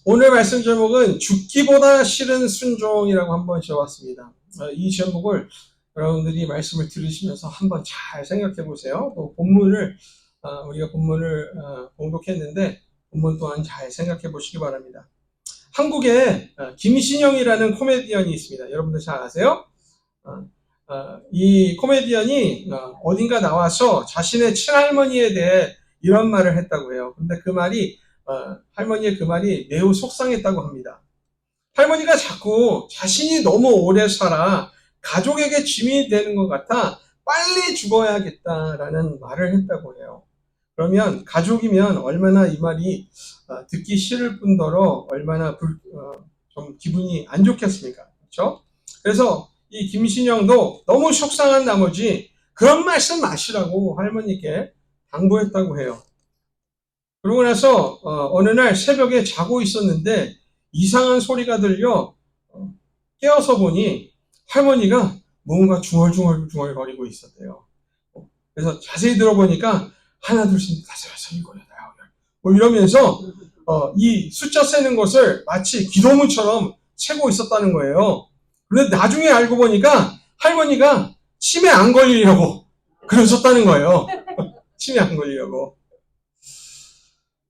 오늘 말씀 제목은 죽기보다 싫은 순종이라고 한번 지어봤습니다. 이 제목을 여러분들이 말씀을 들으시면서 한번 잘 생각해 보세요. 또 본문을 우리가 본문을 공독했는데 본문 또한 잘 생각해 보시기 바랍니다. 한국에 김신영이라는 코미디언이 있습니다. 여러분들 잘 아세요? 이 코미디언이 어딘가 나와서 자신의 친할머니에 대해 이런 말을 했다고 해요. 근데 그 말이 할머니의 그 말이 매우 속상했다고 합니다. 할머니가 자꾸 자신이 너무 오래 살아 가족에게 짐이 되는 것 같아 빨리 죽어야겠다라는 말을 했다고 해요. 그러면 가족이면 얼마나 이 말이 듣기 싫을 뿐더러 얼마나 좀 기분이 안 좋겠습니까? 그렇죠? 그래서 이 김신영도 너무 속상한 나머지 그런 말씀 마시라고 할머니께 당부했다고 해요. 그러고 나서 어느 날 새벽에 자고 있었는데 이상한 소리가 들려 깨어서 보니 할머니가 뭔가 중얼중얼 거리고 있었대요. 그래서 자세히 들어보니까 하나 둘셋 다섯 여섯 일곱 여덟 아홉 열 뭐 이러면서 이 숫자 세는 것을 마치 기도문처럼 세고 있었다는 거예요. 그런데 나중에 알고 보니까 할머니가 치매 안 걸리려고 그러셨다는 거예요. 치매 안 걸리려고.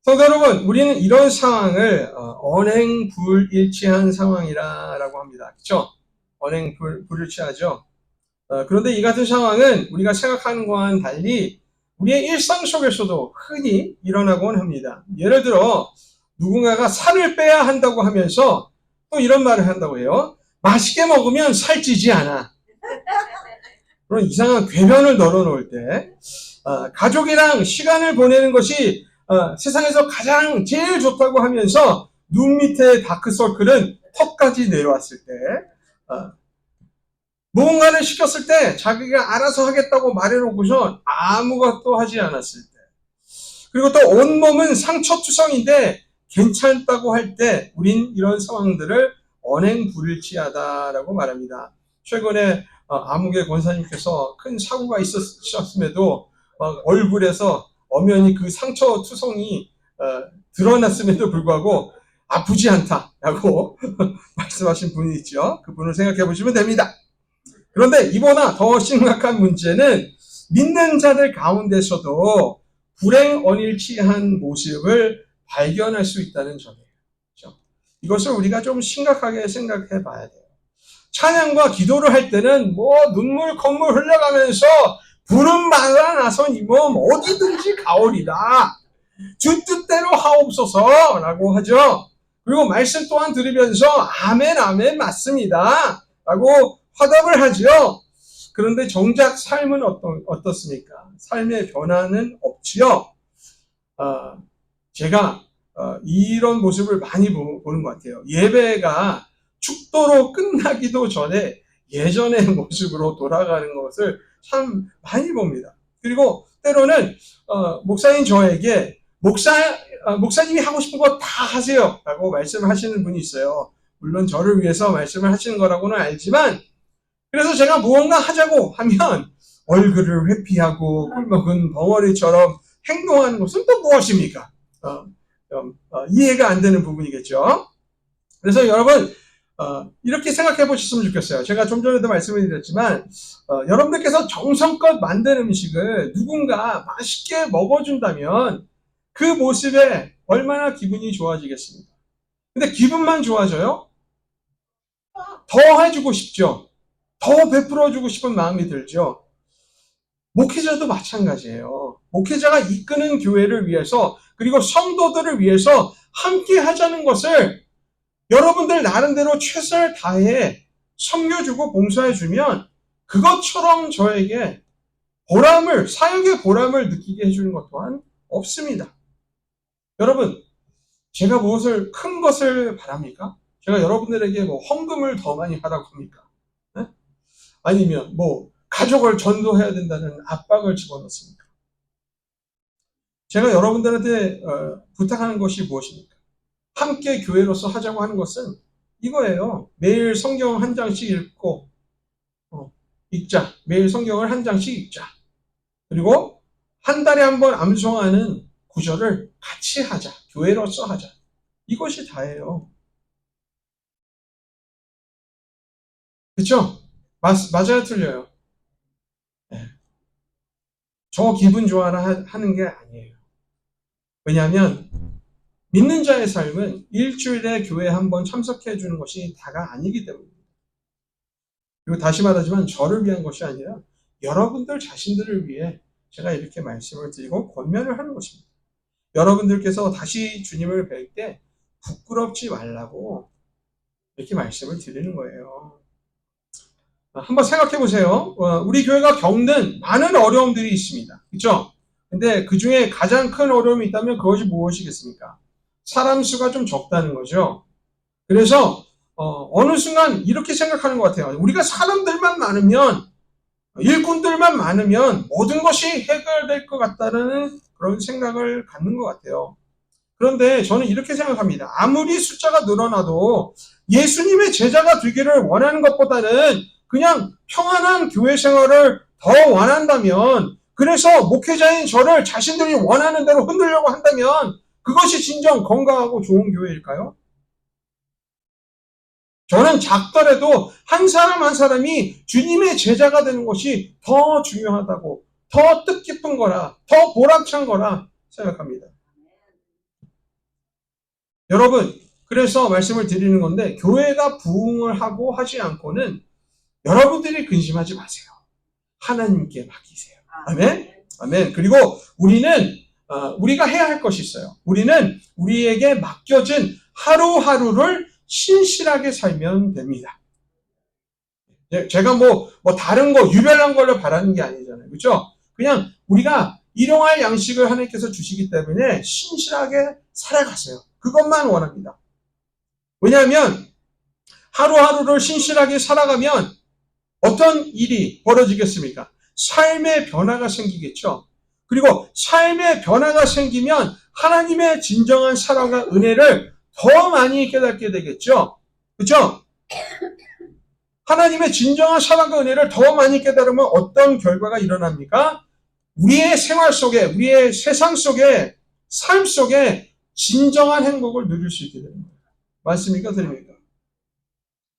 성도 여러분, 우리는 이런 상황을 언행불일치한 상황이라고 합니다. 그렇죠? 언행불일치하죠. 그런데 이 같은 상황은 우리가 생각하는 것과는 달리 우리의 일상 속에서도 흔히 일어나곤 합니다. 예를 들어 누군가가 살을 빼야 한다고 하면서 또 이런 말을 한다고 해요. 맛있게 먹으면 살찌지 않아. 그런 이상한 궤변을 널어놓을 때 가족이랑 시간을 보내는 것이 세상에서 가장 제일 좋다고 하면서 눈 밑에 다크서클은 턱까지 내려왔을 때 무언가를 시켰을 때 자기가 알아서 하겠다고 말해놓고서 아무것도 하지 않았을 때 그리고 또 온몸은 상처투성인데 괜찮다고 할 때 우린 이런 상황들을 언행불일치하다라고 말합니다. 최근에 아무개 권사님께서 큰 사고가 있었음에도 얼굴에서 엄연히 그 상처투성이 드러났음에도 불구하고 아프지 않다라고 말씀하신 분이 있죠. 그분을 생각해 보시면 됩니다. 그런데 이보다 더 심각한 문제는 믿는 자들 가운데서도 불행 언일치한 모습을 발견할 수 있다는 점이에요. 그렇죠? 이것을 우리가 좀 심각하게 생각해 봐야 돼요. 찬양과 기도를 할 때는 눈물 콧물 흘려가면서 부름 받아 나선 이 몸 어디든지 가오리다. 주 뜻대로 하옵소서라고 하죠. 그리고 말씀 또한 들으면서 아멘 아멘 맞습니다 라고 화답을 하죠. 그런데 정작 삶은 어떻습니까? 삶의 변화는 없지요. 제가 이런 모습을 많이 보는 것 같아요. 예배가 축도로 끝나기도 전에 예전의 모습으로 돌아가는 것을 참 많이 봅니다. 그리고 때로는 목사인 저에게 목사님이 하고 싶은 거 다 하세요 라고 말씀을 하시는 분이 있어요. 물론 저를 위해서 말씀을 하시는 거라고는 알지만 그래서 제가 무언가 하자고 하면 얼굴을 회피하고 꿀먹은 벙어리처럼 행동하는 것은 또 무엇입니까? 이해가 안 되는 부분이겠죠. 그래서 여러분 이렇게 생각해 보셨으면 좋겠어요. 제가 좀 전에도 말씀을 드렸지만 여러분들께서 정성껏 만든 음식을 누군가 맛있게 먹어준다면 그 모습에 얼마나 기분이 좋아지겠습니까? 근데 기분만 좋아져요? 더 해주고 싶죠. 더 베풀어주고 싶은 마음이 들죠. 목회자도 마찬가지예요. 목회자가 이끄는 교회를 위해서 그리고 성도들을 위해서 함께 하자는 것을 여러분들 나름대로 최선을 다해 섬겨주고 봉사해주면 그것처럼 저에게 사역의 보람을 느끼게 해주는 것 또한 없습니다. 여러분, 제가 무엇을 큰 것을 바랍니까? 제가 여러분들에게 헌금을 더 많이 하라고 합니까? 네? 아니면 가족을 전도해야 된다는 압박을 집어넣습니까? 제가 여러분들한테 부탁하는 것이 무엇입니까? 함께 교회로서 하자고 하는 것은 이거예요. 매일 성경 한 장씩 읽자. 매일 성경을 한 장씩 읽자. 그리고 한 달에 한 번 암송하는 구절을 같이 하자. 교회로서 하자. 이것이 다예요. 그쵸? 맞아요, 틀려요? 네. 저 기분 좋아라 하는 게 아니에요. 왜냐하면 믿는 자의 삶은 일주일에 교회 한 번 참석해 주는 것이 다가 아니기 때문입니다. 그리고 다시 말하지만 저를 위한 것이 아니라 여러분들 자신들을 위해 제가 이렇게 말씀을 드리고 권면을 하는 것입니다. 여러분들께서 다시 주님을 뵐 때 부끄럽지 말라고 이렇게 말씀을 드리는 거예요. 한번 생각해 보세요. 우리 교회가 겪는 많은 어려움들이 있습니다. 그렇죠? 근데 그 중에 가장 큰 어려움이 있다면 그것이 무엇이겠습니까? 사람 수가 좀 적다는 거죠. 그래서 어느 순간 이렇게 생각하는 것 같아요. 우리가 사람들만 많으면, 일꾼들만 많으면 모든 것이 해결될 것 같다는 그런 생각을 갖는 것 같아요. 그런데 저는 이렇게 생각합니다. 아무리 숫자가 늘어나도 예수님의 제자가 되기를 원하는 것보다는 그냥 평안한 교회 생활을 더 원한다면, 그래서 목회자인 저를 자신들이 원하는 대로 흔들려고 한다면 그것이 진정 건강하고 좋은 교회일까요? 저는 작더라도 한 사람 한 사람이 주님의 제자가 되는 것이 더 중요하다고, 더 뜻깊은 거라, 더 보람찬 거라 생각합니다. 여러분, 그래서 말씀을 드리는 건데, 교회가 부흥을 하고 하지 않고는 여러분들이 근심하지 마세요. 하나님께 맡기세요. 아멘? 아멘. 그리고 우리가 해야 할 것이 있어요. 우리는 우리에게 맡겨진 하루하루를 신실하게 살면 됩니다. 제가 다른 거, 유별난 걸로 바라는 게 아니잖아요. 그렇죠? 그냥 우리가 일용할 양식을 하나님께서 주시기 때문에 신실하게 살아가세요. 그것만 원합니다. 왜냐하면 하루하루를 신실하게 살아가면 어떤 일이 벌어지겠습니까? 삶의 변화가 생기겠죠. 그리고 삶의 변화가 생기면 하나님의 진정한 사랑과 은혜를 더 많이 깨닫게 되겠죠. 그렇죠? 하나님의 진정한 사랑과 은혜를 더 많이 깨달으면 어떤 결과가 일어납니까? 우리의 생활 속에, 우리의 세상 속에, 삶 속에 진정한 행복을 누릴 수 있게 됩니다. 맞습니까? 드립니까?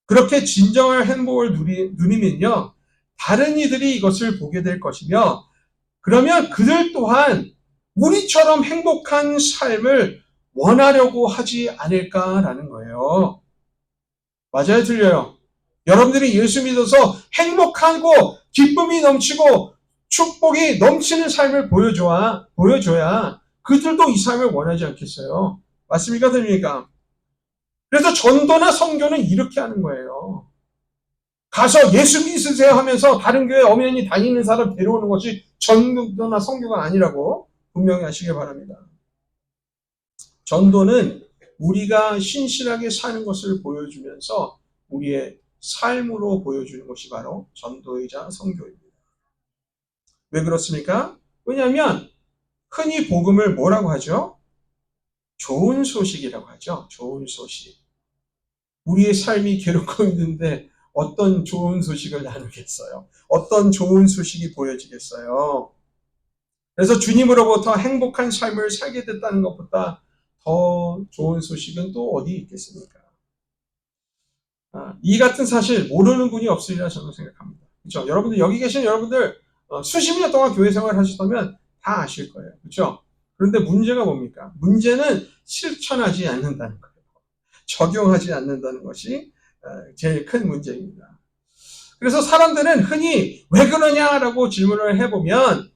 그렇게 진정한 행복을 누리면요, 다른 이들이 이것을 보게 될 것이며, 그러면 그들 또한 우리처럼 행복한 삶을 원하려고 하지 않을까라는 거예요. 맞아요, 틀려요? 여러분들이 예수 믿어서 행복하고 기쁨이 넘치고 축복이 넘치는 삶을 보여줘야 그들도 이 삶을 원하지 않겠어요? 맞습니까? 됩니까? 그래서 전도나 선교는 이렇게 하는 거예요. 가서 예수 믿으세요 하면서 다른 교회 엄연히 다니는 사람 데려오는 것이 전도나 선교가 아니라고 분명히 하시길 바랍니다. 전도는 우리가 신실하게 사는 것을 보여주면서 우리의 삶으로 보여주는 것이 바로 전도이자 선교입니다. 왜 그렇습니까? 왜냐하면 흔히 복음을 뭐라고 하죠? 좋은 소식이라고 하죠. 좋은 소식. 우리의 삶이 괴롭고 있는데 어떤 좋은 소식을 나누겠어요? 어떤 좋은 소식이 보여지겠어요? 그래서 주님으로부터 행복한 삶을 살게 됐다는 것보다 더 좋은 소식은 또 어디 있겠습니까? 이 같은 사실 모르는 분이 없으리라 저는 생각합니다. 그렇죠? 여러분들 여기 계신 여러분들 수십 년 동안 교회 생활을 하셨다면 다 아실 거예요. 그렇죠? 그런데 문제가 뭡니까? 문제는 실천하지 않는다는 거예요. 적용하지 않는다는 것이 제일 큰 문제입니다. 그래서 사람들은 흔히 왜 그러냐라고 질문을 해보면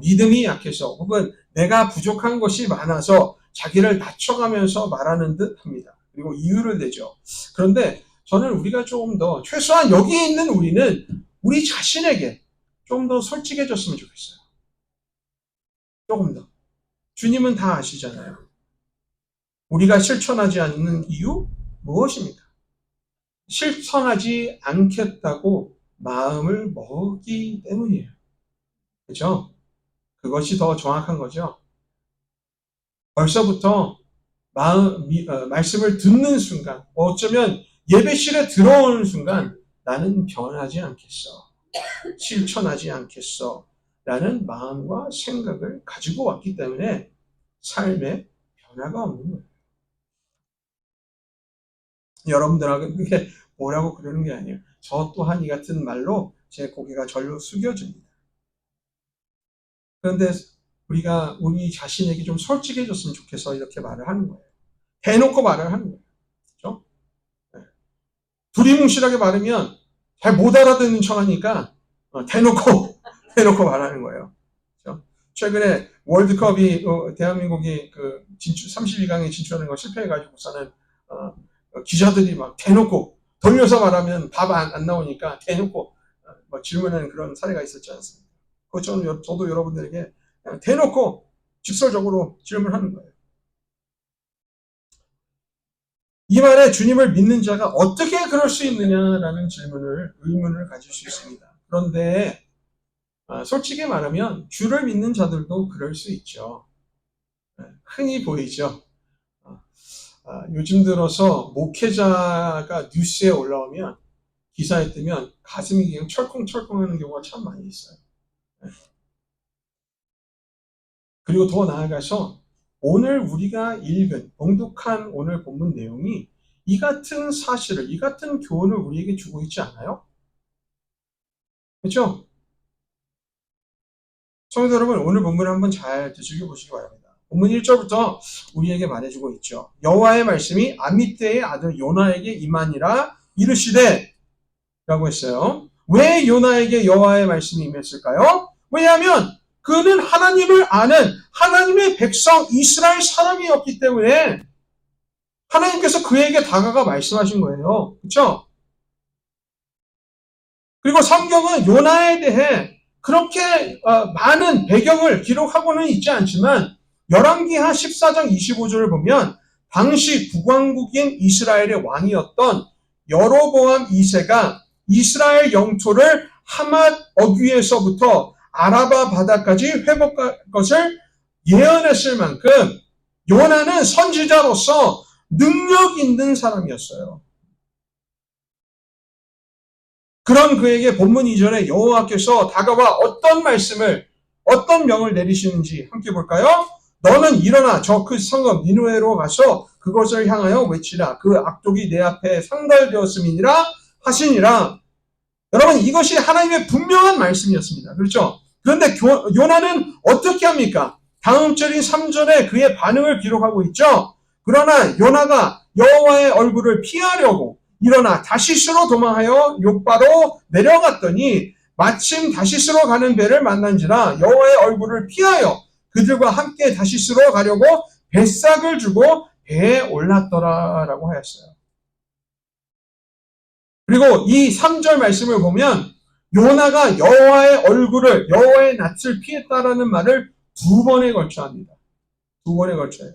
믿음이 약해서 혹은 내가 부족한 것이 많아서 자기를 낮춰가면서 말하는 듯 합니다. 그리고 이유를 대죠. 그런데 저는 우리가 조금 더 최소한 여기 있는 우리는 우리 자신에게 좀 더 솔직해졌으면 좋겠어요. 조금 더. 주님은 다 아시잖아요. 우리가 실천하지 않는 이유 무엇입니까? 실천하지 않겠다고 마음을 먹기 때문이에요. 그죠? 그것이 더 정확한 거죠. 벌써부터 말씀을 듣는 순간, 어쩌면 예배실에 들어오는 순간 나는 변하지 않겠어. 실천하지 않겠어. 라는 마음과 생각을 가지고 왔기 때문에 삶에 변화가 없는 거예요. 여러분들하고 그게 뭐라고 그러는 게 아니에요. 저 또한 이 같은 말로 제 고개가 절로 숙여집니다. 그런데 우리가 우리 자신에게 좀 솔직해졌으면 좋겠어 이렇게 말을 하는 거예요. 대놓고 말을 하는 거예요. 그렇죠? 네. 두리뭉실하게 말하면 잘 못 알아듣는 척하니까 대놓고 대놓고 말하는 거예요. 그렇죠? 최근에 월드컵이 대한민국이 그 진출 32강에 진출하는 거 실패해가지고서는 기자들이 막 대놓고 돌려서 말하면 답 안 나오니까 대놓고 질문하는 그런 사례가 있었지 않습니까? 그것처럼 저도 여러분들에게 대놓고 직설적으로 질문하는 거예요. 이 말에 주님을 믿는 자가 어떻게 그럴 수 있느냐라는 의문을 가질 수 있습니다. 그런데 솔직히 말하면 주를 믿는 자들도 그럴 수 있죠. 흔히 보이죠. 요즘 들어서 목회자가 뉴스에 올라오면 기사에 뜨면 가슴이 그냥 철컹철컹하는 경우가 참 많이 있어요. 그리고 더 나아가서 오늘 우리가 읽은 봉독한 오늘 본문 내용이 이 같은 사실을, 이 같은 교훈을 우리에게 주고 있지 않아요? 그렇죠? 성도 여러분, 오늘 본문을 한번 잘 되새겨보시기 바랍니다. 본문 1절부터 우리에게 말해주고 있죠. 여호와의 말씀이 아미떼의 아들 요나에게 임하니라 이르시되 라고 했어요. 왜 요나에게 여호와의 말씀이 임했을까요? 왜냐하면 그는 하나님을 아는 하나님의 백성 이스라엘 사람이었기 때문에 하나님께서 그에게 다가가 말씀하신 거예요. 그렇죠? 그리고 성경은 요나에 대해 그렇게 많은 배경을 기록하고는 있지 않지만 열왕기하 14장 25절을 보면 당시 북왕국인 이스라엘의 왕이었던 여로보암 2세가 이스라엘 영토를 하맛 어귀에서부터 아라바 바다까지 회복할 것을 예언했을 만큼 요나는 선지자로서 능력 있는 사람이었어요. 그런 그에게 본문 이전에 여호와께서 다가와 어떤 명을 내리시는지 함께 볼까요? 너는 일어나 저 그 성읍 니느웨로 가서 그것을 향하여 외치라. 그 악독이 내 앞에 상달되었음이니라 하시니라. 여러분, 이것이 하나님의 분명한 말씀이었습니다. 그렇죠? 그런데 요나는 어떻게 합니까? 다음 절인 3절에 그의 반응을 기록하고 있죠. 그러나 요나가 여호와의 얼굴을 피하려고 일어나 다시스로 도망하여 욥바로 내려갔더니 마침 다시스로 가는 배를 만난지라 여호와의 얼굴을 피하여 그들과 함께 다시스로 가려고 뱃삭을 주고 배에 올랐더라라고 하였어요. 그리고 이 3절 말씀을 보면 요나가 여호와의 낯을 피했다라는 말을 2번에 걸쳐 합니다. 2번에 걸쳐요.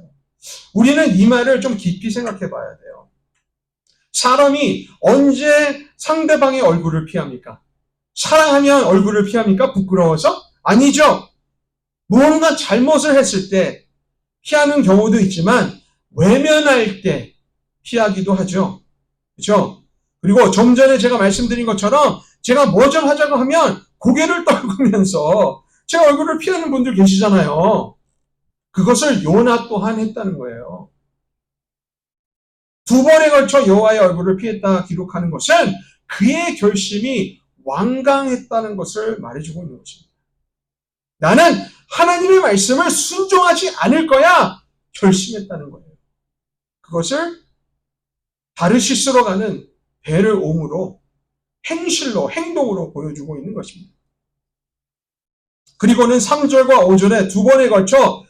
우리는 이 말을 좀 깊이 생각해 봐야 돼요. 사람이 언제 상대방의 얼굴을 피합니까? 사랑하면 얼굴을 피합니까? 부끄러워서? 아니죠. 무언가 잘못을 했을 때 피하는 경우도 있지만 외면할 때 피하기도 하죠. 그렇죠? 그리고 좀 전에 제가 말씀드린 것처럼 제가 뭐 좀 하자고 하면 고개를 떨구면서 제 얼굴을 피하는 분들 계시잖아요. 그것을 요나 또한 했다는 거예요. 2번에 걸쳐 여호와의 얼굴을 피했다 기록하는 것은 그의 결심이 완강했다는 것을 말해주고 있는 것입니다. 나는 하나님의 말씀을 순종하지 않을 거야 결심했다는 거예요. 그것을 다르시스로 가는 배를 옹으로 행동으로 보여주고 있는 것입니다. 그리고는 3절과 5절에 2번에 걸쳐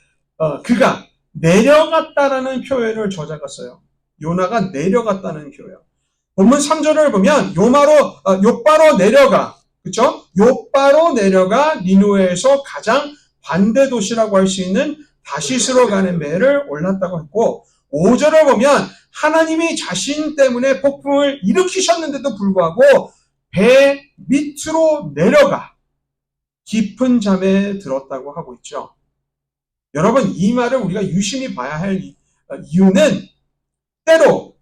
그가 내려갔다라는 표현을 저자가 써요. 요나가 내려갔다는 표현. 본문 3절을 보면 욥바로 내려가, 그렇죠? 욥바로 내려가 니느웨에서 가장 반대 도시라고 할 수 있는 다시스로 가는 배를 올랐다고 했고 5절을 보면 하나님이 자신 때문에 폭풍을 일으키셨는데도 불구하고 배 밑으로 내려가 깊은 잠에 들었다고 하고 있죠. 여러분, 이 말을 우리가 유심히 봐야 할 이유는 때로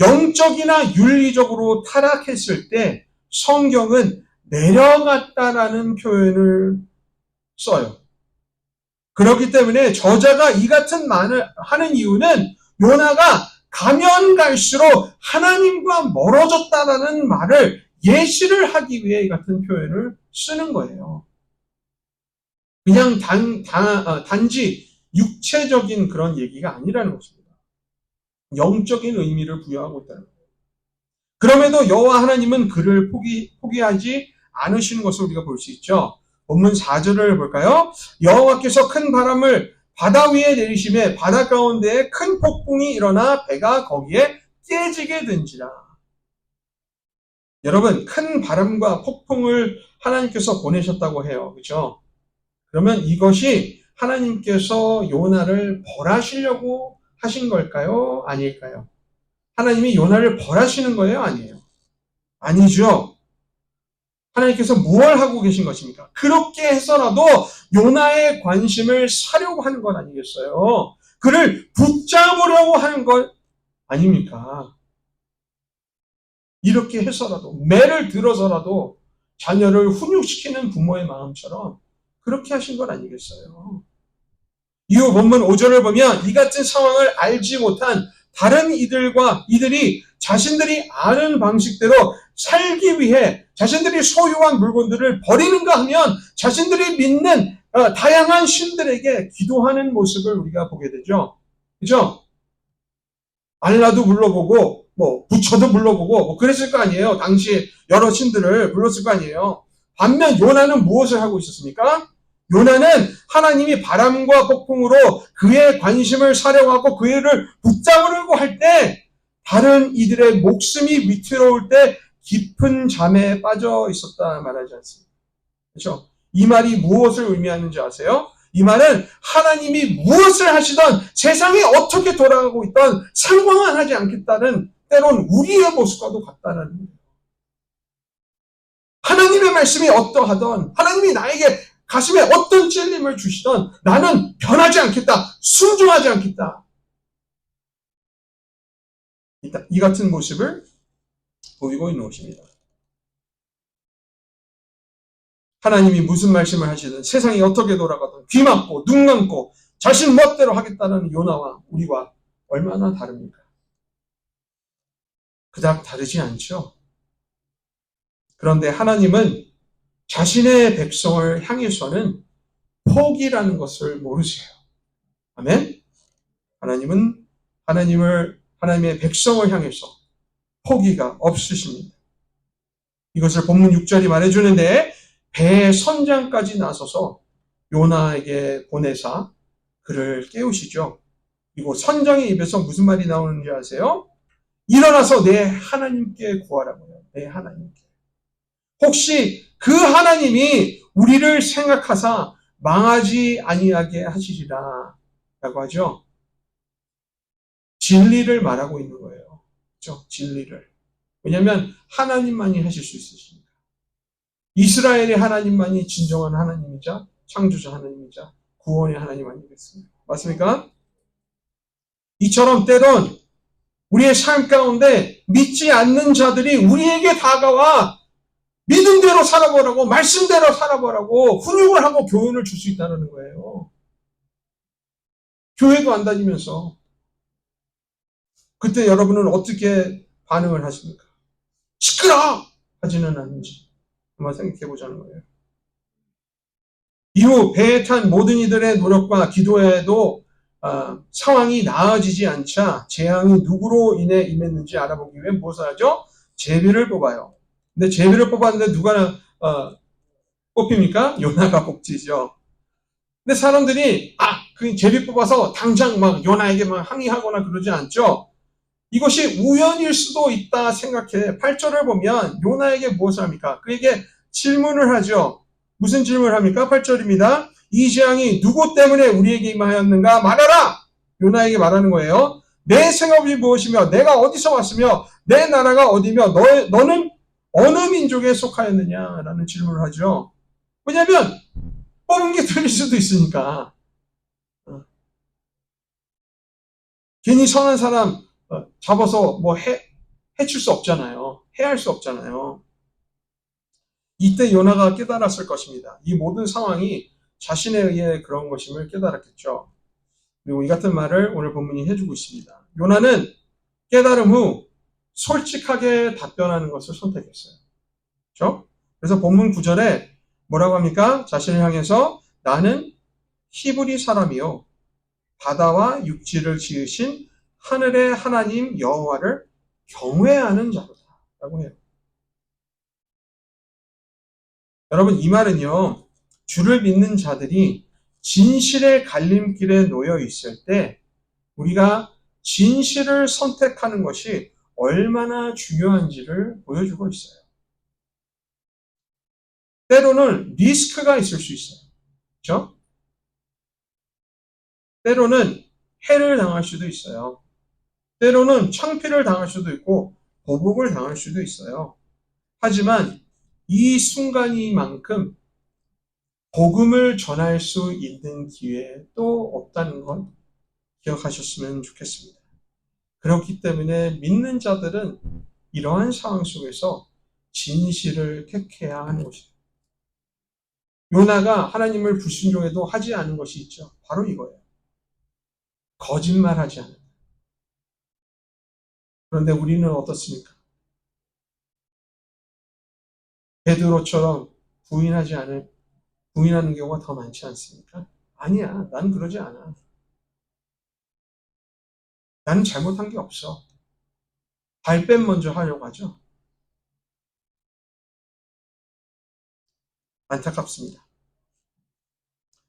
영적이나 윤리적으로 타락했을 때 성경은 내려갔다라는 표현을 써요. 그렇기 때문에 저자가 이 같은 말을 하는 이유는 요나가 가면 갈수록 하나님과 멀어졌다라는 말을 예시를 하기 위해 이 같은 표현을 쓰는 거예요. 그냥 단지 육체적인 그런 얘기가 아니라는 것입니다. 영적인 의미를 부여하고 있다는 거예요. 그럼에도 여호와 하나님은 그를 포기하지 않으시는 것을 우리가 볼 수 있죠. 본문 4절을 볼까요? 여호와께서 큰 바람을 바다 위에 내리심에 바다 가운데에 큰 폭풍이 일어나 배가 거기에 깨지게 된지라. 여러분, 큰 바람과 폭풍을 하나님께서 보내셨다고 해요. 그렇죠? 그러면 이것이 하나님께서 요나를 벌하시려고 하신 걸까요? 아닐까요? 하나님이 요나를 벌하시는 거예요? 아니에요? 아니죠. 하나님께서 무엇을 하고 계신 것입니까? 그렇게 해서라도 요나의 관심을 사려고 하는 것 아니겠어요? 그를 붙잡으려고 하는 것 아닙니까? 이렇게 해서라도, 매를 들어서라도 자녀를 훈육시키는 부모의 마음처럼 그렇게 하신 것 아니겠어요? 이후 본문 5절을 보면 이 같은 상황을 알지 못한 다른 이들이 자신들이 아는 방식대로 살기 위해 자신들이 소유한 물건들을 버리는가 하면 자신들이 믿는 다양한 신들에게 기도하는 모습을 우리가 보게 되죠. 그죠? 알라도 불러보고 부처도 불러보고 그랬을 거 아니에요. 당시 여러 신들을 불렀을 거 아니에요. 반면 요나는 무엇을 하고 있었습니까? 요나는 하나님이 바람과 폭풍으로 그의 관심을 사려하고 그를 붙잡으려고 할 때 다른 이들의 목숨이 위태로울 때 깊은 잠에 빠져 있었다 말하지 않습니까? 그렇죠? 이 말이 무엇을 의미하는지 아세요? 이 말은 하나님이 무엇을 하시던 세상이 어떻게 돌아가고 있던 상관은 하지 않겠다는 때론 우리의 모습과도 같다는 거예요. 하나님의 말씀이 어떠하던 하나님이 나에게 가슴에 어떤 찔림을 주시던 나는 변하지 않겠다. 순종하지 않겠다. 이 같은 모습을 보이고 있는 것입니다. 하나님이 무슨 말씀을 하시든 세상이 어떻게 돌아가든 귀 막고 눈 감고 자신 멋대로 하겠다는 요나와 우리와 얼마나 다릅니까? 그닥 다르지 않죠. 그런데 하나님은 자신의 백성을 향해서는 포기라는 것을 모르세요. 아멘? 하나님은 하나님의 백성을 향해서 포기가 없으십니다. 이것을 본문 6절이 말해주는데 배의 선장까지 나서서 요나에게 보내사 그를 깨우시죠. 그리고 선장의 입에서 무슨 말이 나오는지 아세요? 일어나서 내 하나님께 구하라고요. 내 하나님께. 혹시 그 하나님이 우리를 생각하사 망하지 아니하게 하시리라 라고 하죠. 진리를 말하고 있는 거예요. 그렇죠? 진리를. 왜냐하면 하나님만이 하실 수 있으십니다. 이스라엘의 하나님만이 진정한 하나님이자 창조자 하나님이자 구원의 하나님 아니겠습니까? 맞습니까? 이처럼 때론 우리의 삶 가운데 믿지 않는 자들이 우리에게 다가와 믿음대로 살아보라고 말씀대로 살아보라고 훈육을 하고 교훈을 줄 수 있다는 거예요. 교회도 안 다니면서 그때 여러분은 어떻게 반응을 하십니까? 시끄러! 하지는 않는지 한번 생각해 보자는 거예요. 이후 배에 탄 모든 이들의 노력과 기도에도 상황이 나아지지 않자 재앙이 누구로 인해 임했는지 알아보기 위해 무엇을 하죠? 제비를 뽑아요. 근데 제비를 뽑았는데 누가 뽑힙니까? 요나가 뽑지죠. 근데 사람들이 그 제비 뽑아서 당장 막 요나에게 막 항의하거나 그러지 않죠. 이것이 우연일 수도 있다 생각해 8절을 보면 요나에게 무엇을 합니까? 그에게 질문을 하죠. 무슨 질문을 합니까? 8절입니다. 이 재앙이 누구 때문에 우리에게 임하였는가 말하라! 요나에게 말하는 거예요. 내 생업이 무엇이며 내가 어디서 왔으며 내 나라가 어디며 너는 어느 민족에 속하였느냐라는 질문을 하죠. 왜냐하면 뽑은 게 틀릴 수도 있으니까. 괜히 선한 사람 잡아서 해칠 수 없잖아요. 해할 수 없잖아요. 이때 요나가 깨달았을 것입니다. 이 모든 상황이 자신에 의해 그런 것임을 깨달았겠죠. 그리고 이 같은 말을 오늘 본문이 해주고 있습니다. 요나는 깨달음 후 솔직하게 답변하는 것을 선택했어요. 그렇죠? 그래서 본문 9절에 뭐라고 합니까? 자신을 향해서 나는 히브리 사람이요 바다와 육지를 지으신 하늘의 하나님 여호와를 경외하는 자로다 라고 해요. 여러분 이 말은요. 주를 믿는 자들이 진실의 갈림길에 놓여 있을 때 우리가 진실을 선택하는 것이 얼마나 중요한지를 보여주고 있어요. 때로는 리스크가 있을 수 있어요. 그렇죠? 때로는 해를 당할 수도 있어요. 때로는 창피를 당할 수도 있고 보복을 당할 수도 있어요. 하지만 이 순간이만큼 복음을 전할 수 있는 기회 또 없다는 건 기억하셨으면 좋겠습니다. 그렇기 때문에 믿는 자들은 이러한 상황 속에서 진실을 택해야 하는 것입니다. 요나가 하나님을 불순종해도 하지 않은 것이 있죠. 바로 이거예요. 거짓말하지 않는다. 그런데 우리는 어떻습니까? 베드로처럼 부인하는 경우가 더 많지 않습니까? 아니야, 난 그러지 않아. 나는 잘못한 게 없어. 발뺌 먼저 하려고 하죠. 안타깝습니다.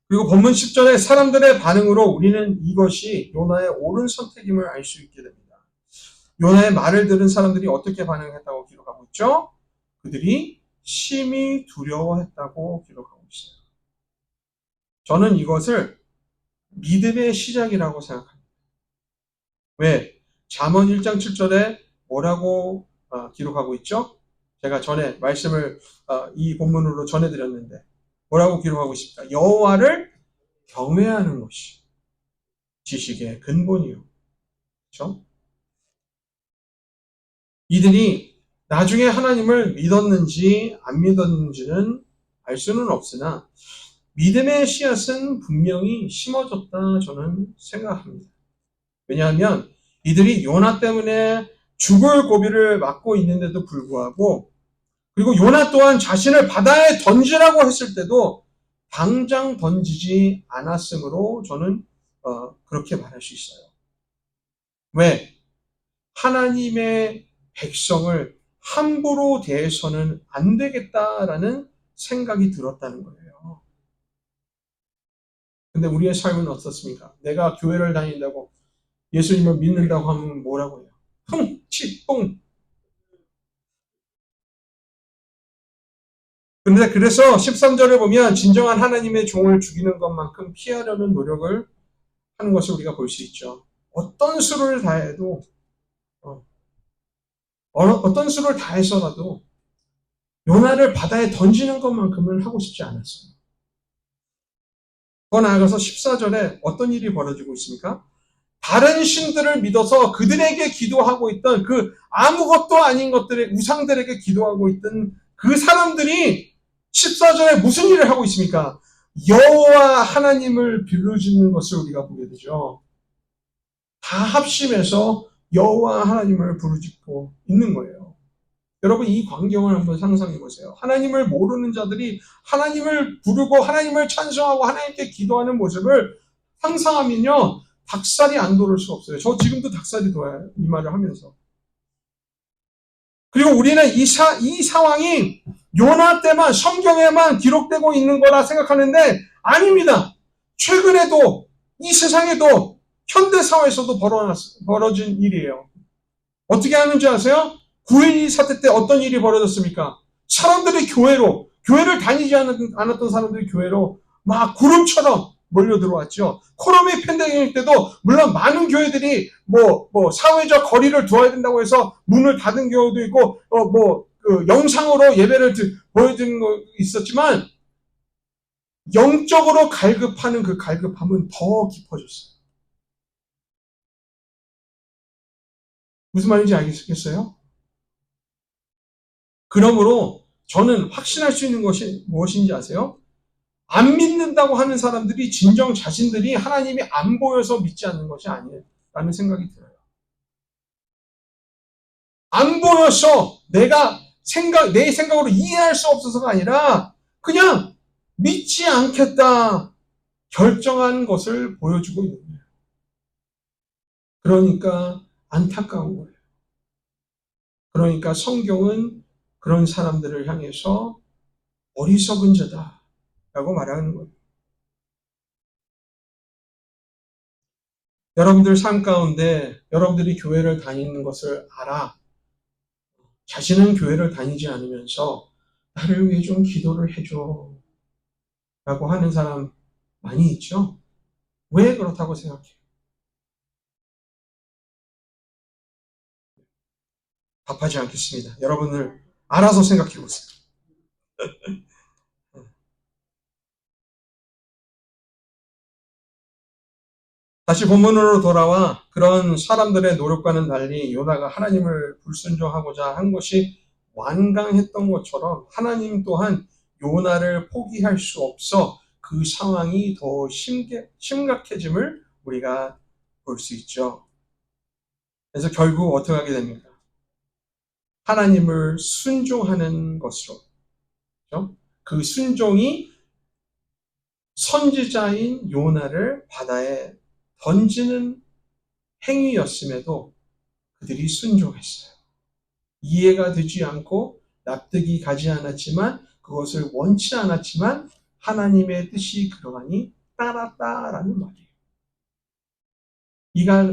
그리고 본문 10절에 사람들의 반응으로 우리는 이것이 요나의 옳은 선택임을 알 수 있게 됩니다. 요나의 말을 들은 사람들이 어떻게 반응했다고 기록하고 있죠? 그들이 심히 두려워했다고 기록하고 있어요. 저는 이것을 믿음의 시작이라고 생각합니다. 왜? 잠언 1장 7절에 뭐라고 기록하고 있죠? 제가 전에 말씀을 이 본문으로 전해드렸는데 뭐라고 기록하고 있습니까? 여호와를 경외하는 것이 지식의 근본이요. 그렇죠? 이들이 나중에 하나님을 믿었는지 안 믿었는지는 알 수는 없으나 믿음의 씨앗은 분명히 심어졌다 저는 생각합니다. 왜냐하면 이들이 요나 때문에 죽을 고비를 맞고 있는데도 불구하고 그리고 요나 또한 자신을 바다에 던지라고 했을 때도 당장 던지지 않았으므로 저는 그렇게 말할 수 있어요. 왜? 하나님의 백성을 함부로 대해서는 안 되겠다라는 생각이 들었다는 거예요. 근데 우리의 삶은 어떻습니까? 내가 교회를 다닌다고 예수님을 믿는다고 하면 뭐라고 해요? 흥! 치! 뿡! 그런데 그래서 13절에 보면 진정한 하나님의 종을 죽이는 것만큼 피하려는 노력을 하는 것을 우리가 볼 수 있죠. 어떤 수를 다해도 어떤 수를 다해서라도 요나를 바다에 던지는 것만큼은 하고 싶지 않았어요. 더 나아가서 14절에 어떤 일이 벌어지고 있습니까? 다른 신들을 믿어서 그들에게 기도하고 있던 그 아무것도 아닌 것들의 우상들에게 기도하고 있던 그 사람들이 14절에 무슨 일을 하고 있습니까? 여호와 하나님을 빌어주는 것을 우리가 보게 되죠. 다 합심해서 여호와 하나님을 부르짖고 있는 거예요. 여러분 이 광경을 한번 상상해 보세요. 하나님을 모르는 자들이 하나님을 부르고 하나님을 찬송하고 하나님께 기도하는 모습을 상상하면요. 닭살이 안 돋을 수 없어요. 저 지금도 닭살이 돋아요. 이 말을 하면서. 그리고 우리는 이 상황이 요나 때만 성경에만 기록되고 있는 거라 생각하는데 아닙니다. 최근에도 이 세상에도 현대사회에서도 벌어진 일이에요. 어떻게 하는지 아세요? 9.12 사태 때 어떤 일이 벌어졌습니까? 사람들이 교회를 다니지 않았던 사람들이 교회로 막 구름처럼 몰려 들어왔죠. 코로나 팬데믹 때도 물론 많은 교회들이 사회적 거리를 두어야 된다고 해서 문을 닫은 경우도 있고 영상으로 예배를 보여드린 거 있었지만 영적으로 갈급하는 그 갈급함은 더 깊어졌어요. 무슨 말인지 알겠어요? 그러므로 저는 확신할 수 있는 것이 무엇인지 아세요? 안 믿는다고 하는 사람들이 진정 자신들이 하나님이 안 보여서 믿지 않는 것이 아니라는 생각이 들어요. 안 보여서 내 생각으로 이해할 수 없어서가 아니라 그냥 믿지 않겠다 결정한 것을 보여주고 있는 거예요. 그러니까 안타까운 거예요. 그러니까 성경은 그런 사람들을 향해서 어리석은 자다라고 말하는 거예요. 여러분들 삶 가운데 여러분들이 교회를 다니는 것을 알아. 자신은 교회를 다니지 않으면서 나를 위해 좀 기도를 해줘 라고 하는 사람 많이 있죠? 왜 그렇다고 생각해요? 답하지 않겠습니다. 여러분들 알아서 생각해 보세요. 다시 본문으로 돌아와 그런 사람들의 노력과는 달리 요나가 하나님을 불순종하고자 한 것이 완강했던 것처럼 하나님 또한 요나를 포기할 수 없어 그 상황이 더 심각해짐을 우리가 볼 수 있죠. 그래서 결국 어떻게 하게 됩니까? 하나님을 순종하는 것으로. 그렇죠? 그 순종이 선지자인 요나를 바다에 던지는 행위였음에도 그들이 순종했어요. 이해가 되지 않고 납득이 가지 않았지만 그것을 원치 않았지만 하나님의 뜻이 그러하니 따랐다라는 말이에요.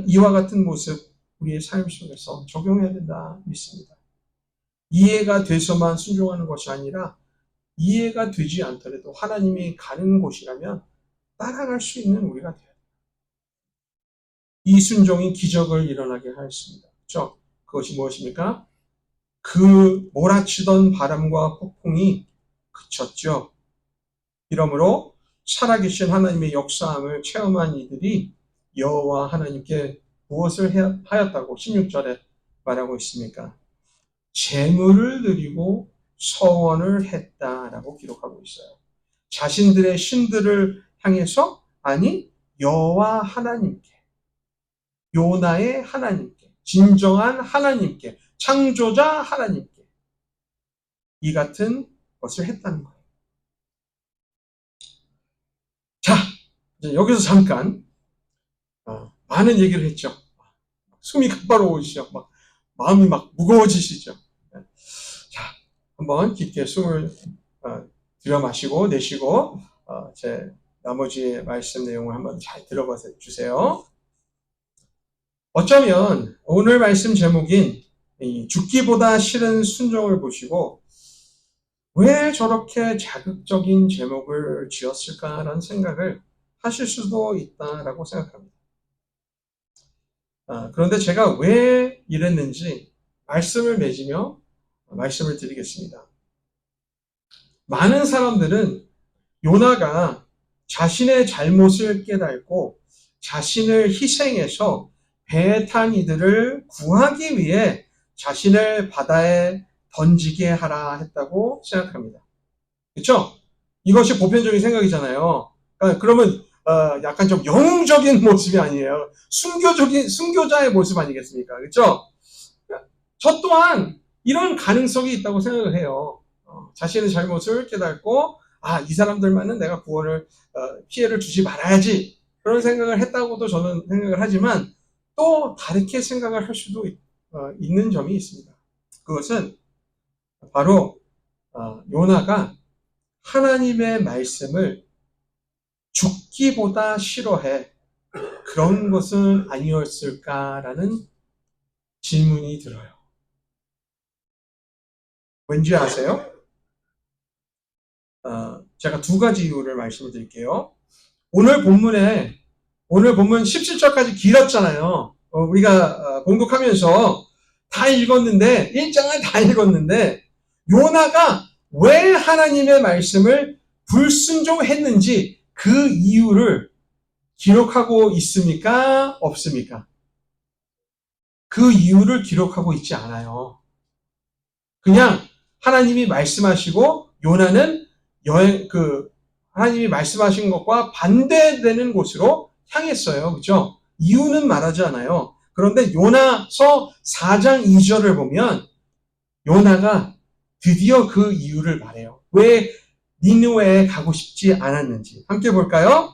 이와 같은 모습 우리의 삶 속에서 적용해야 된다 믿습니다. 이해가 돼서만 순종하는 것이 아니라 이해가 되지 않더라도 하나님이 가는 곳이라면 따라갈 수 있는 우리가 돼야 돼요. 이 순종이 기적을 일어나게 하였습니다. 그렇죠? 그것이 무엇입니까? 그 몰아치던 바람과 폭풍이 그쳤죠. 이러므로 살아계신 하나님의 역사함을 체험한 이들이 여호와 하나님께 무엇을 하였다고 16절에 말하고 있습니까? 제물을 드리고 서원을 했다라고 기록하고 있어요. 자신들의 신들을 향해서 아니 여호와 하나님께 요나의 하나님께 진정한 하나님께 창조자 하나님께 이 같은 것을 했다는 거예요. 자, 이제 여기서 잠깐 많은 얘기를 했죠. 숨이 곧바로 오시죠. 막 마음이 막 무거워지시죠. 자, 한번 깊게 숨을 들여 마시고 내쉬고 제 나머지 말씀 내용을 한번 잘 들어봐 주세요. 어쩌면 오늘 말씀 제목인 죽기보다 싫은 순종을 보시고 왜 저렇게 자극적인 제목을 지었을까라는 생각을 하실 수도 있다라고 생각합니다. 그런데 제가 왜 이랬는지 말씀을 맺으며 말씀을 드리겠습니다. 많은 사람들은 요나가 자신의 잘못을 깨닫고 자신을 희생해서 배에 탄 이들을 구하기 위해 자신을 바다에 던지게 하라 했다고 생각합니다. 그렇죠? 이것이 보편적인 생각이잖아요. 그러면 약간 좀 영웅적인 모습이 아니에요. 순교자의 모습 아니겠습니까? 그렇죠? 저 또한 이런 가능성이 있다고 생각을 해요. 자신의 잘못을 깨닫고 이 사람들만은 내가 피해를 주지 말아야지 그런 생각을 했다고도 저는 생각을 하지만 또 다르게 생각을 할 수도 있는 점이 있습니다. 그것은 바로 요나가 하나님의 말씀을 죽기보다 싫어해 그런 것은 아니었을까라는 질문이 들어요. 왠지 아세요? 제가 두 가지 이유를 말씀을 드릴게요. 오늘 본문 17절까지 길었잖아요. 우리가 봉독하면서 다 읽었는데 1장을 다 읽었는데 요나가 왜 하나님의 말씀을 불순종했는지 그 이유를 기록하고 있습니까? 없습니까? 그 이유를 기록하고 있지 않아요. 그냥 하나님이 말씀하시고 요나는 하나님이 말씀하신 것과 반대되는 곳으로 향했어요. 그죠? 이유는 말하지 않아요. 그런데 요나서 4장 2절을 보면 요나가 드디어 그 이유를 말해요. 왜 니느웨에 가고 싶지 않았는지. 함께 볼까요?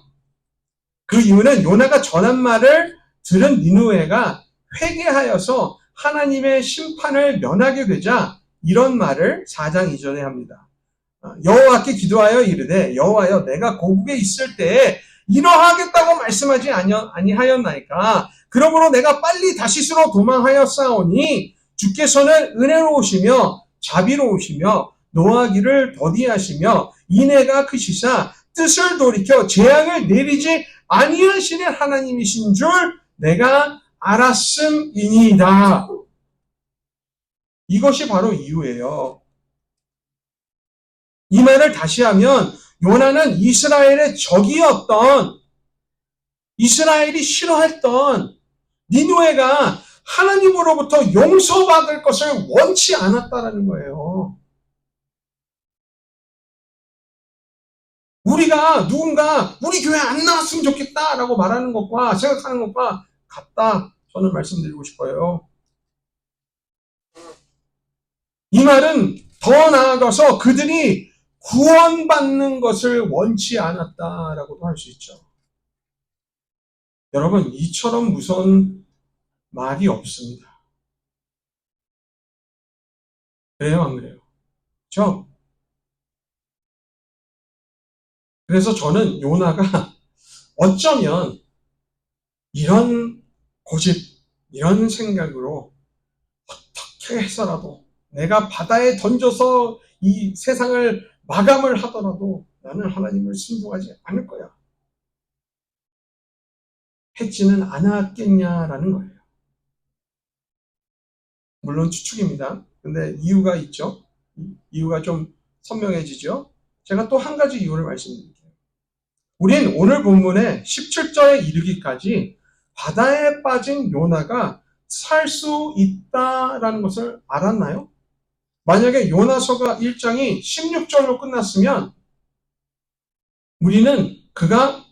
그 이유는 요나가 전한 말을 들은 니느웨가 회개하여서 하나님의 심판을 면하게 되자 이런 말을 4장 2절에 합니다. 여호와께 기도하여 이르되 여호와여 내가 고국에 있을 때에 이러하겠다고 말씀하지 아니하였나이까. 그러므로 내가 빨리 다시스로 도망하였사오니 주께서는 은혜로우시며 자비로우시며 노하기를 더디하시며 인애가 크시사 뜻을 돌이켜 재앙을 내리지 아니하시는 하나님이신 줄 내가 알았음이니이다. 이것이 바로 이유예요. 이 말을 다시 하면 요나는 이스라엘의 적이었던, 이스라엘이 싫어했던 니느웨가 하나님으로부터 용서받을 것을 원치 않았다라는 거예요. 우리가 누군가 우리 교회 안 나왔으면 좋겠다라고 말하는 것과 생각하는 것과 같다. 저는 말씀드리고 싶어요. 이 말은 더 나아가서 그들이 구원받는 것을 원치 않았다라고도 할 수 있죠. 여러분, 이처럼 무서운 말이 없습니다. 그래요, 안 그래요? 그렇죠? 그래서 저는 요나가 어쩌면 이런 고집, 이런 생각으로 어떻게 해서라도 내가 바다에 던져서 이 세상을 마감을 하더라도 나는 하나님을 순종하지 않을 거야. 했지는 않았겠냐라는 거예요. 물론 추측입니다. 근데 이유가 있죠. 이유가 좀 선명해지죠. 제가 또 한 가지 이유를 말씀드릴게요. 우린 오늘 본문의 17절에 이르기까지 바다에 빠진 요나가 살 수 있다라는 것을 알았나요? 만약에 요나서가 1장이 16절로 끝났으면 우리는 그가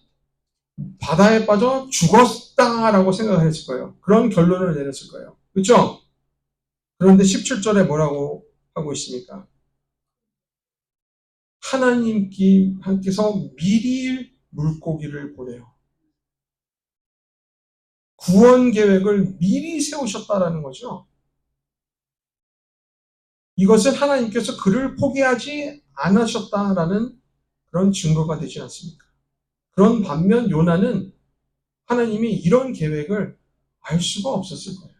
바다에 빠져 죽었다라고 생각을 했을 거예요. 그런 결론을 내렸을 거예요. 그렇죠? 그런데 17절에 뭐라고 하고 있습니까? 하나님께서 미리 물고기를 보내요. 구원 계획을 미리 세우셨다라는 거죠. 이것은 하나님께서 그를 포기하지 않으셨다라는 그런 증거가 되지 않습니까? 그런 반면 요나는 하나님이 이런 계획을 알 수가 없었을 거예요.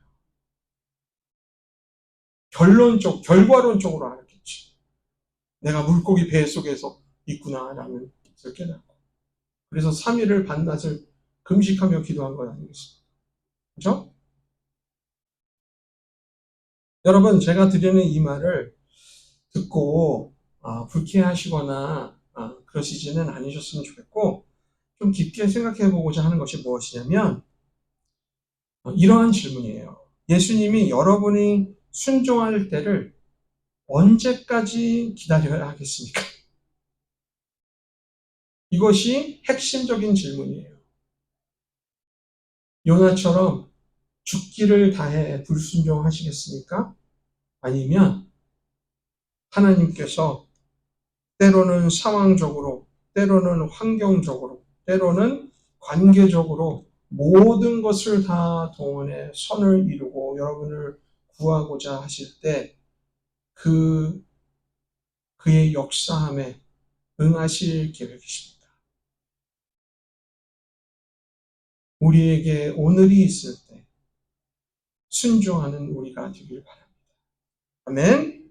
결과론적으로 알았겠지. 내가 물고기 배 속에서 있구나라는 것을 깨닫고. 그래서 3일을 반낮을 금식하며 기도한 건 아니겠습니까? 그렇죠? 여러분, 제가 드리는 이 말을 듣고 불쾌하시거나 그러시지는 않으셨으면 좋겠고 좀 깊게 생각해 보고자 하는 것이 무엇이냐면 이러한 질문이에요. 예수님이 여러분이 순종할 때를 언제까지 기다려야 하겠습니까? 이것이 핵심적인 질문이에요. 요나처럼 죽기를 다해 불순종하시겠습니까? 아니면 하나님께서 때로는 상황적으로, 때로는 환경적으로, 때로는 관계적으로 모든 것을 다 동원해 선을 이루고 여러분을 구하고자 하실 때 그의 역사함에 응하실 계획이십니다. 우리에게 오늘이 있을 때 순종하는 우리가 되길 바랍니다. 아멘.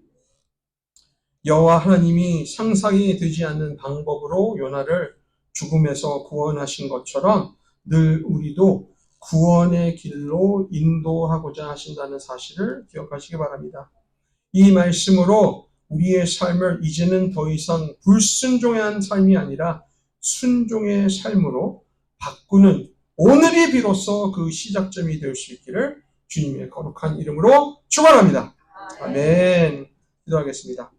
여호와 하나님이 상상이 되지 않는 방법으로 요나를 죽음에서 구원하신 것처럼 늘 우리도 구원의 길로 인도하고자 하신다는 사실을 기억하시기 바랍니다. 이 말씀으로 우리의 삶을 이제는 더 이상 불순종한 삶이 아니라 순종의 삶으로 바꾸는 오늘이 비로소 그 시작점이 될 수 있기를 주님의 거룩한 이름으로 축원합니다. 아멘. 기도하겠습니다.